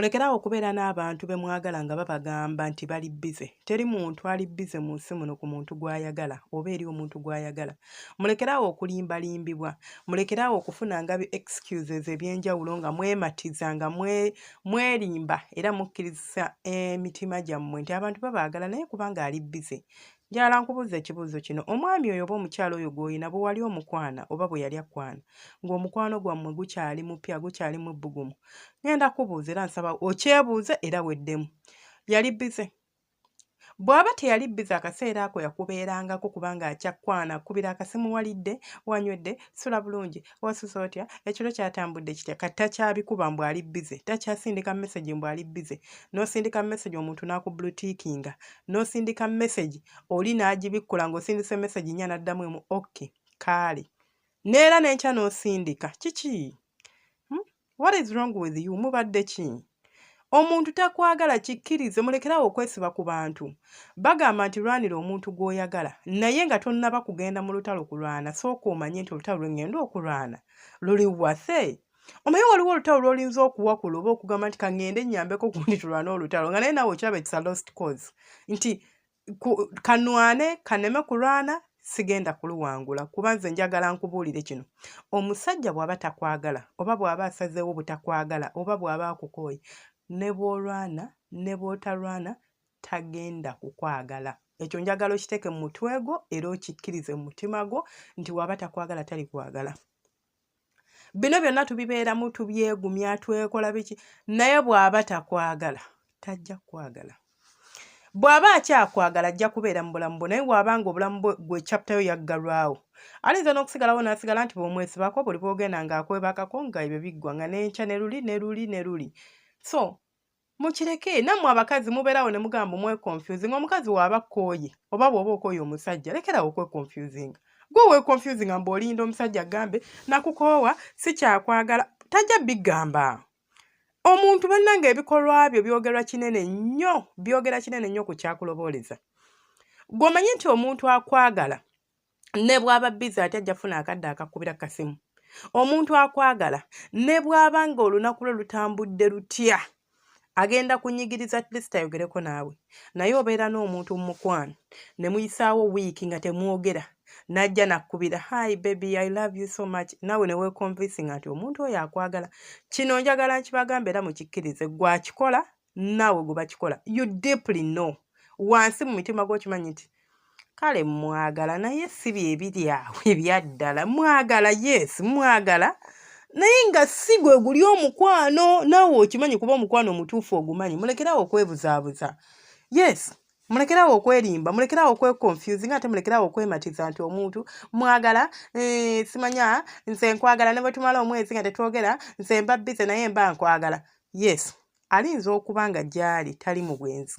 mulekerawo okubeera n'abantu be mwagala nga babagamba nti bali bize. Teri muntu ali bize mu nsi muno ku muntu gw'ayagala oba eri omuntu gw'ayagala. Mulekerawo okulimbalimbibwa, mulekerawo okufunanga excuses ebyenjawulo nga mwematiza nga mwerimba era mukkiriza emitima gyammwe nti abantu babaagala naye kubanga ali bize. Njala nkubuuza ekibuuzo kino, omwami oyo oba omukyalo oyo gw'oyina bwe wali omukwana oba bwe yali akwana ng'omukwano gwammwe gukyali mupya gukyali mubbugumu, ngenda kubuuza era nsaba okyebuuze era weddemu. Yali bize? Bw'aba teyali bize akaseera ako yakubeerangako kubanga akyakwana, akubira akasimu walidde, wanywedde, sula bulungi, wasusa otya, ekiro kyatambudde kitya, kati takyabikuba mbw ali bize, takyasindika message mbw ali bize. N'osindika message omuntu n'akublutiikinga, n'osindika message oli n'agibikkula ng'osindise message nnya n'addamu emu okay, kaale. Neera n'enkya n'osindika, kiki? What is wrong with you? Mubadde ki? Omuntu takwagala kikkirize, mulekerawo okwesiba ku bantu. Bagamba nti lwanira omuntu gw'oyagala, naye nga tonnaba kugenda mu lutalo kulwana, sooka omanye nti olutalo lwe ŋŋenda okulwana luli wase. Omanyi waliwo olutalo lw'olinza okuwakula oba okugamba nti kaŋŋende nnyambeko gundi tulwane olutalo, nga naye naawe okiraba it's a lost cause. Nti kanwane kaneme kulwana sigenda kuluwangula kuba nze njagala nkubuulire kino. Omusajja bw'aba takwagala oba bw'aba asazeewo butakwagala oba bw'aba akukooye, ne bw'olwana ne bw'otalwana tagenda kukwagala. Ekyo njagala okiteeke mu mutwe gwo era okikkirize mu mutima gwo nti bw'aba takwagala tali kwagala. Bino byonna tubibeeramu tubyegumya twekola biki, naye bw'aba takwagala tajja kwagala. Bw'aba akyakwagala ajja kubeera mu bulamu bwo, naye bw'abanga obulamu bwe chapter yo yaggalwawo ayinza n'okusigalawo n'asigala nti bw'omwesibako buli bw'ogenda ng'akwebakako nga ebyo biggwa nga n'enkya ne luli. So mukireke nammwe abakazi mubeerawo ne mugamba omwekonfusing. Omukazi w'aba akkooye oba bw'oba okooye omusajja lekerawo okwekonfusinga. Gwe weekonfusinga mbw'olinda omusajja agambe nakukoowa si kyakwagala, tajja biggamba. Omuntu bannange ebikolwa byo byogera kinene nnyo ku kyakulobooleza. Gw'omanyi nti omuntu akwagala ne bw'aba bize ate ajja funa akadde akakubira kasimu. Omuntu akwagala ne bw'aba nga olunaku lwe lutambudde lutya agenda kunyigiriza at least ayogereko naawe. Naye obeera n'omuntu mu mukwano ne muyisaawo wiiki nga temwogera, n'ajja nakkubira hi baby I love you so much, naawe ne weekonvinsinga nti omuntu oyo akwagala. Kino njagala nkibagambe era mukikkirize, gwakikola naawe gwe bakikola you deeply know wansi mu mitima gw'okimanyi nti kale mwagala naye si bye biri awo ebyaddala. Mwagala yes mwagala naye nga si gwe guli omukwano, naawe okimanyi kuba omukwano omutuufu ogumanyi. Mulekerawo okwebuzaabuza. Yes, mulekerawo okwerimba, mulekerawo okwekonfusing ate mulekerawo okwematiza nti omuntu mwagala simanya nze nkwagala ne bwe tumala omwezi nga tetwogera nze mba bize naye mba nkwagala. Yes, alinza okuba nga gy'ali tali mu bwenzi,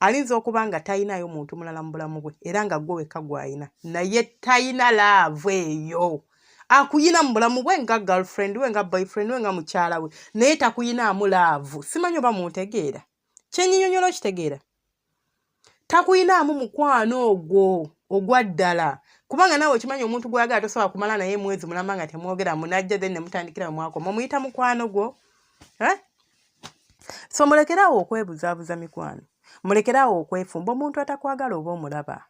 alinza okuba nga talinayo muntu mulala mu bulamu bwe era nga gwe wekka gw'ayina, naye talina laavu eyo. Akuyina mu bulamu bwe nga girlfriend we nga boyfriend we nga mukyala we, naye takuyinaamu laavu. Simanyi oba muntegeera kyenyinyonyola okitegeera. Takuyinaamu mukwano ogwo ogwa ddala kubanga naawe okimanyi omuntu gw'ayagala tosobola kumala naye mwezi mulamba nga temwogera munajja then ne mutandikira mwakoma omuyita mukwano gwo. So mulekerawo okwebuzaabuza mikwano, mulekerawo okwefumba. Omuntu atakwagala oba omulaba.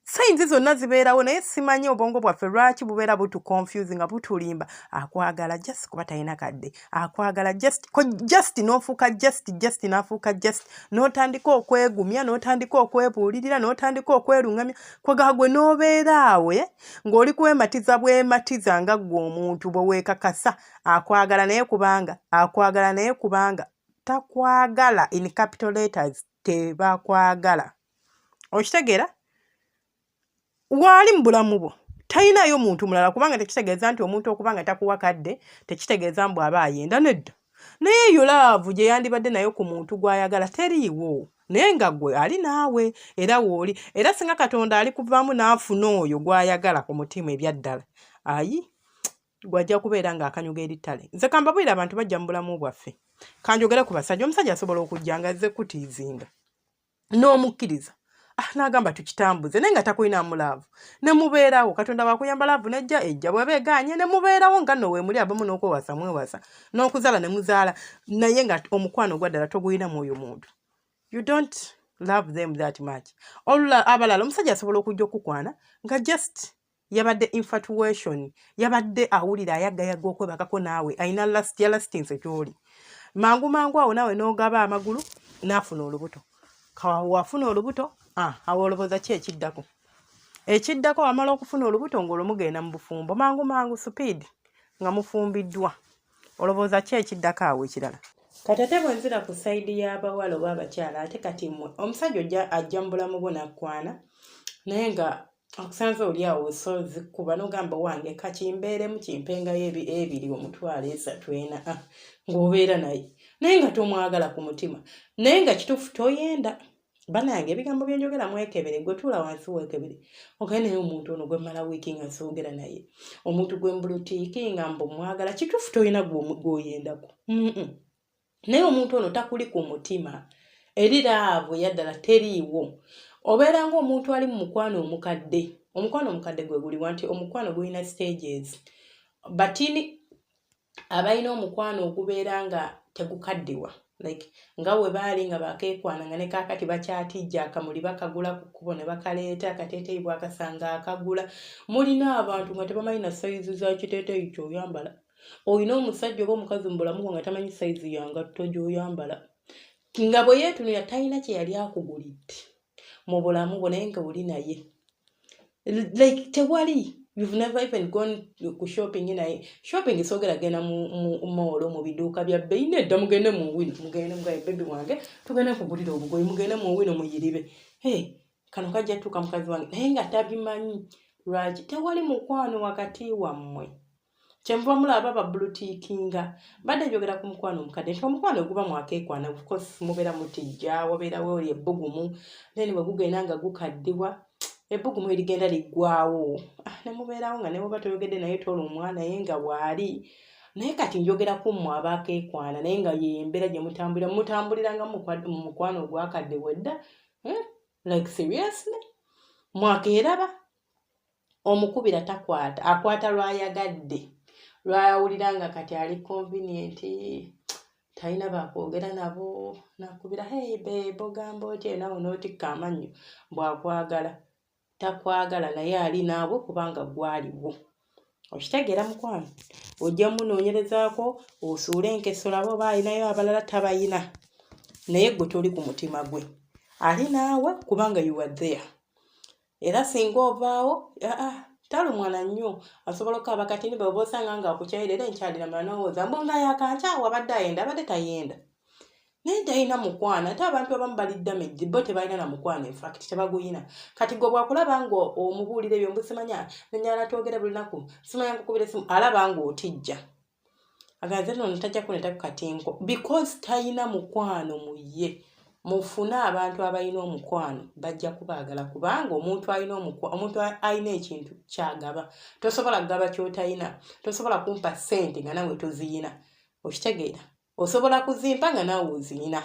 Sayinzi zonna zibeerawo naye simanyi obwongo bwaffe lwaki bubeera butukonfusing nga butulimba. Akwagala just kuba talina kadde, akwagala just n'ofuuka just n'afuuka just, n'otandika okwegumya n'otandika okwebuulirira n'otandika okweruŋŋamya kwegala gwe n'obeeraawo ng'oli kwematiza bwematiza nga ggwe omuntu bwe weekakasa. Akwagala naye kubanga takwagala in capital letters tebakwagala. Okitegeera? Wali mu bulamu bwo talinayo muntu mulala kubanga tekitegeeza nti omuntu okubanga takuwa kadde tekitegeeza mbu aba ayenda nedda. Naye yo laavu gye yandibadde nayo ku muntu gw'ayagala teriiwo, naye nga ggwe ali naawe era wooli. Era singa Katonda ali kuvaamu n'afuna oyo gw'ayagala ku mutima ebyaddala, ayi gwajja kubeera ng'akanyuga eri ttale. Nze kambabwira abantu bajja mu bulamu bwaffe. Kanjogere ku basajja. Omusajja asobola okujja nga azze kutiizinga n'omukkiriza n'agamba tukitambuze naye nga takulinamu laavu ne mubeerawo katonda wakuyamba laavu nejja ejja bw'eba egaanye ne mubeerawo nga nno weemuli abamu n'okwewasa mwewasa n'okuzaala ne muzaala naye nga omukwano gwa ddala togulinamu oyo muntu. You don't love them that much. Abalala omusajja asobola okujja okukwana nga just yabadde infatuation, yabadde awulira ayaggayaga okwebakako naawe ayina yalastinse kyoli mangu awo naawe n'ogaba amagulu n'afuna olubuto. Wafuna olubuto awo olowooza ki ekiddako? Ekiddako wamala okufuna olubuto ng'olwo mugenda mu bufumbo mangu speed nga mufumbiddwa. Olowooza ki ekiddako awo ekirala? Katate bwenzira ku sayidi y'abawala oba abakyala ate kati mmwe omusajja ajja mu bulamu bwo nakwana naye nga okusanza oli awo osozikuba n'ogamba wange kakimbeeremu kimpengayo ebiri omutwalo 3 4 ng'obeera naye nga tomwagala ku mutima naye nga kituufu toyenda. Bannange ebigambo bye njogera mwekebere gwe tuula wansi weekebere ogende naye omuntu ono gwe mmala wiiki nga soogera naye omuntu gwe mbulutiiki nga mwagala kituufu toyina gw'oyendako naye omuntu ono takuli ku mutima eri laavu yaddala teriiwo. Obeera ng'omuntu ali mu mukwano omukadde. Omukwano omukadde gwe guliwa nti omukwano gulina stages batini abalina omukwano ogubeera nga tegukaddiwa like nga we baali nga bakeekwana nga ne kaakati bakyatijja akamuli bakagula ku kkubo ne bakaleeta akateeteeyi bwakasanga akagula. Mulina abantu nga tebamanyi na sayizi za kiteeteeyi ky'oyambala. Olina omusajja oba omukazi mu bulamu bwo nga tamanyi sayizi ya ngatto gy'oyambala nga bwe yeetunira talina kye yali akugulidde mu bulamu bwo naye nga oli naye like tewali. You've never even gone ku shopping naye shopping soogera genda mu mall mu biduuka bya bbeeyi nedda mugende mu wino mugende mugaye bebi wange tugende kugulira obugoyi mugende mu wino muyiribe kano kajja tuuka mukazi wange naye nga tabimanyi lwaki tewali mukwano wakati wammwe. Kyenva mulaba babbulutiikinga badde njogera ku mukwano omukadde nti omukwano guba mwakeekwana of course mubeera mutijja wabeerawo oli ebbugumu then bwe gugenda nga gukaddiwa ebbugumu erigenda liggwawo ne mubeerawo nga ne bwoba toyogedde naye tolumwa naye nga waali naye kati njogera ku mmwe abakeekwana naye nga yembeera gye mutambuliranga mu mukwano ogwakadde wedda like seriously mwakeeraba omukubira takwata akwata lwayagadde lwayawulira nga kati ali convenient talina bakwogera nabo nakubira hey babe ogamba otya nawe n'otikka amannyo bw'akwagala takwagala naye ali naawe kubanga gwaliwo. Okitegeera mukwano ojja munoonyerezaako osuule enkeso labo oba alinayo abalala tabayina naye gwe toli ku mutima gwe ali naawe kubanga you are there. Era singa ovaawo talumwa na nnyo asobola okukaaba kati niba oba osanga nga akukyayira era enkyalira manowooza mbona yakankyawo abadde ayenda abadde tayenda naye talina mukwano. Ate abantu abamu bali damage bo tebalina na mukwano infact tebaguyina. Kati gwe bwakulaba nga omubuulira ebyo mbusimanya nenyala twogera buli lunaku simanya nkukubira esimu alaba nga otijja aganze nno tajja kuneta ku katinko because talina mukwano mu ye. Mufune abantu abalina omukwano bajja kubaagala kubanga omuntu alina ekintu kyagaba. Tosobola kugaba ky'otalina. Tosobola kumpa ssente nga nawe toziyina. Okitegeera osobola kuzimpa nga nawe oziyina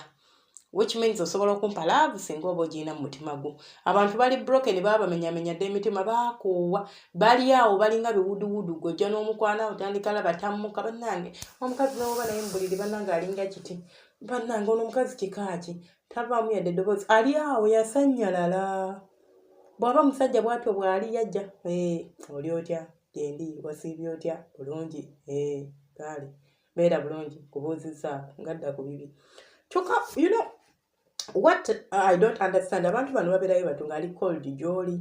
which means osobola okumpa love singa oba ogiyina mu mutima gwo. Abantu bali broken babamenyamenyadde emitima baakoowa bali awo balinga biwuduwudu gojja n'omukwana otandika laba tammuka bannange omukazi n'oba naye mbuliri bannange alinga kiti bannange ono omukazi kikaaki tavaamu yadde eddoboozi ali awo yasannyalala. Bw'aba musajja bw'atyo bw'ali yajja oli otya gyendi wasiibye otya bulungi kale beera bulungi kubuuzizzaako ngadda ku bibi kyokka you know what I don't understand abantu bano babeerayo batunga ali cold gy'oli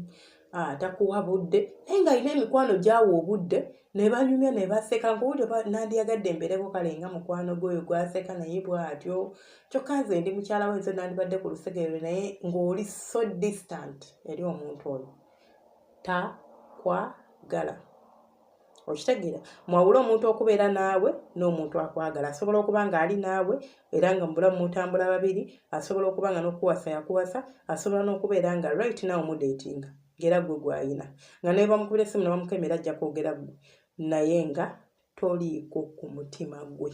takuwa budde naye nga alina emikwano gyawa obudde ne banyumya ne baseka ng'oli oba nandiyagadde embeereko kale nga mukwano gwoyo gwaseka naye bw'atyo kyokka nze ndi mukyala we nze nandibadde ku lusegerero naye ng'oli so distant eri omuntu oyo takwagala. Okitegeera mwawula omuntu okubeera naawe n'omuntu akwagala asobola okuba nga ali naawe era nga mu bulamu mutambula babiri asobola okuba nga n'okuwasa yakuwasa asobola n'okubeera nga right now mudatinga ng'era gwe gw'ayina nga naye bamukubira essimu ne bamukemera ajja kwogera gwe naye nga toliiko ku mutima gwe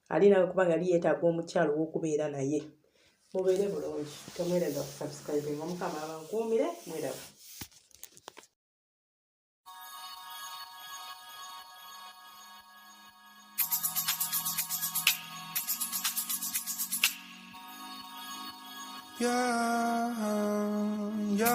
ali naawe kubanga ali yeetaaga omukyalo w'okubeera naye mubeere bulungi temwerega kusubscribinga omukama abankuumire mweraba. Yeah, yeah.